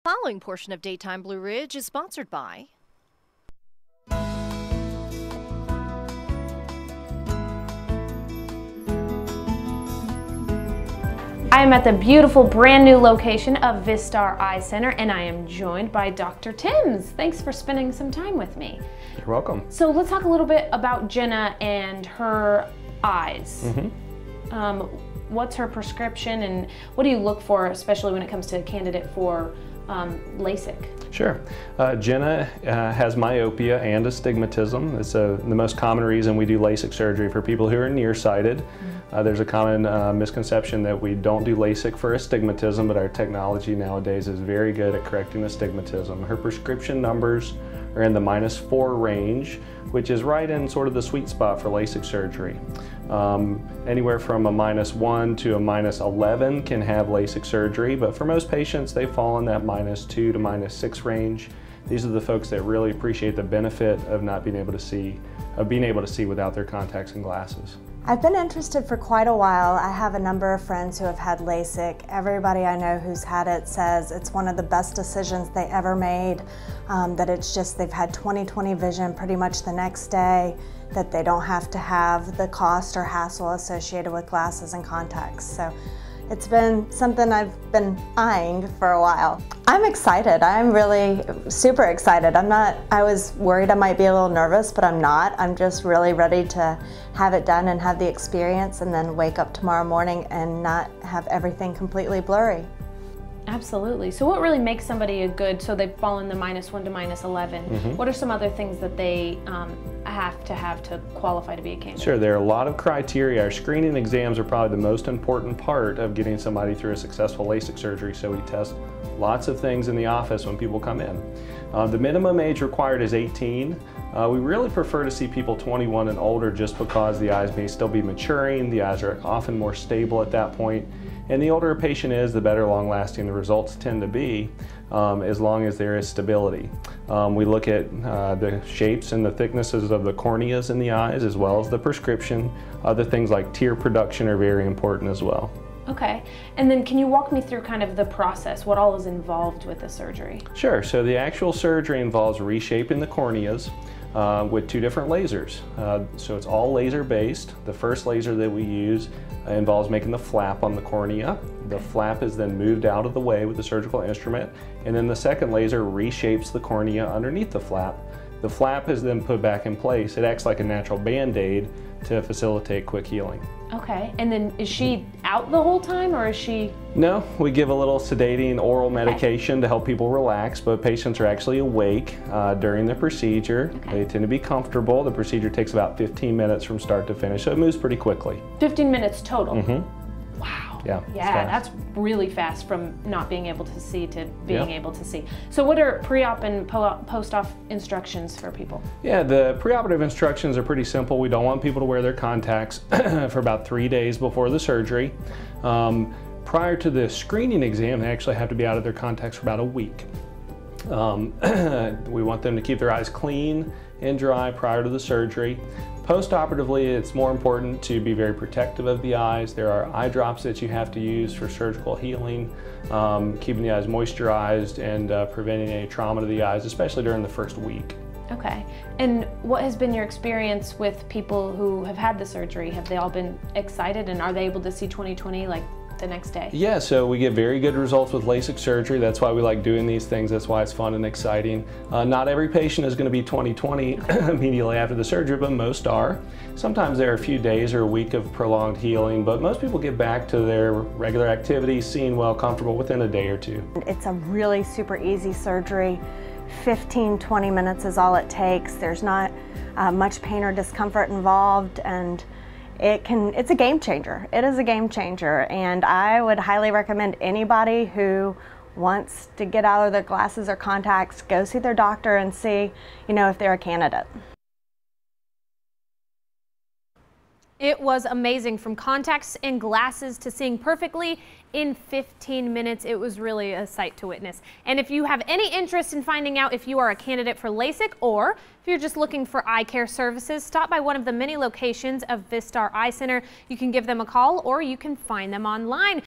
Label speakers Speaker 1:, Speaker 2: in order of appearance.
Speaker 1: Following portion of Daytime Blue Ridge is sponsored by
Speaker 2: I am at the beautiful brand new location of Vistar Eye Center, and I am joined by Dr. Timms. Thanks for spending some time with me.
Speaker 3: You're welcome.
Speaker 2: So let's talk a little bit about Jenna and her eyes. What's her prescription and what do you look for, especially when it comes to a candidate for Lasik?
Speaker 3: Sure. Jenna has myopia and astigmatism. It's the most common reason we do Lasik surgery for people who are nearsighted. There's a common misconception that we don't do Lasik for astigmatism, but our technology nowadays is very good at correcting astigmatism. Her prescription numbers are in the -4 range, which is right in sort of the sweet spot for Lasik surgery. Anywhere from a -1 to a -11 can have Lasik surgery, but for most patients they fall in that -2 to -6 range. These are the folks that really appreciate the benefit of not being able to see, without their contacts and glasses.
Speaker 4: I've been interested for quite a while. I have a number of friends who have had Lasik. Everybody I know who's had it says it's one of the best decisions they ever made, that it's just they've had 20/20 vision pretty much the next day, that they don't have to have the cost or hassle associated with glasses and contacts. So it's been something I've been eyeing for a while. I'm excited. I'm really super excited. I was worried I might be a little nervous, but I'm not. I'm just really ready to have it done and have the experience and then wake up tomorrow morning and not have everything completely blurry.
Speaker 2: Absolutely. So what really makes somebody a good, so they fall in the -1 to -11, what are some other things that they have to qualify to be a candidate?
Speaker 3: Sure, there are a lot of criteria. Our screening exams are probably the most important part of getting somebody through a successful Lasik surgery, so we test lots of things in the office when people come in. The minimum age required is 18. We really prefer to see people 21 and older just because the eyes may still be maturing, the eyes are often more stable at that point. And the older a patient is, the better long-lasting the results tend to be, as long as there is stability. We look at the shapes and the thicknesses of the corneas in the eyes, as well as the prescription. Other things like tear production are very important as well.
Speaker 2: Okay, and then can you walk me through kind of the process, what all is involved with the surgery?
Speaker 3: Sure, so the actual surgery involves reshaping the corneas with 2 different lasers. So it's all laser based. The first laser that we use involves making the flap on the cornea. The flap is then moved out of the way with the surgical instrument, and then the second laser reshapes the cornea underneath the flap. The flap is then put back in place. It acts like a natural band-aid to facilitate quick healing.
Speaker 2: Okay, and then is she out the whole time, or is she?
Speaker 3: No, we give a little sedating oral medication to help people relax, but patients are actually awake during the procedure. They tend to be comfortable. The procedure takes about 15 minutes from start to finish, so it moves pretty quickly.
Speaker 2: 15 minutes total? Wow.
Speaker 3: Yeah,
Speaker 2: that's really fast from not being able to see to being able to see. So what are pre-op and post-op instructions for people?
Speaker 3: Yeah, the preoperative instructions are pretty simple. We don't want people to wear their contacts for about 3 days before the surgery. Prior to the screening exam, they actually have to be out of their contacts for about a week. We want them to keep their eyes clean and dry prior to the surgery. Post-operatively, it's more important to be very protective of the eyes. There are eye drops that you have to use for surgical healing, keeping the eyes moisturized and preventing any trauma to the eyes, especially during the first week.
Speaker 2: Okay, and what has been your experience with people who have had the surgery? Have they all been excited, and are they able to see 20/20 like the next day?
Speaker 3: Yeah, so we get very good results with Lasik surgery. That's why we like doing these things. That's why it's fun and exciting. Not every patient is going to be 20/20 immediately after the surgery, but most are. Sometimes there are a few days or a week of prolonged healing, but most people get back to their regular activities, seeing well, comfortable within a day or 2.
Speaker 4: It's a really super easy surgery. 15-20 minutes is all it takes. There's not much pain or discomfort involved, and it's a game changer. It is a game changer, and I would highly recommend anybody who wants to get out of their glasses or contacts, go see their doctor and see, if they're a candidate.
Speaker 5: It was amazing, from contacts and glasses to seeing perfectly in 15 minutes. It was really a sight to witness. And if you have any interest in finding out if you are a candidate for Lasik, or if you're just looking for eye care services, stop by one of the many locations of Vistar Eye Center. You can give them a call, or you can find them online.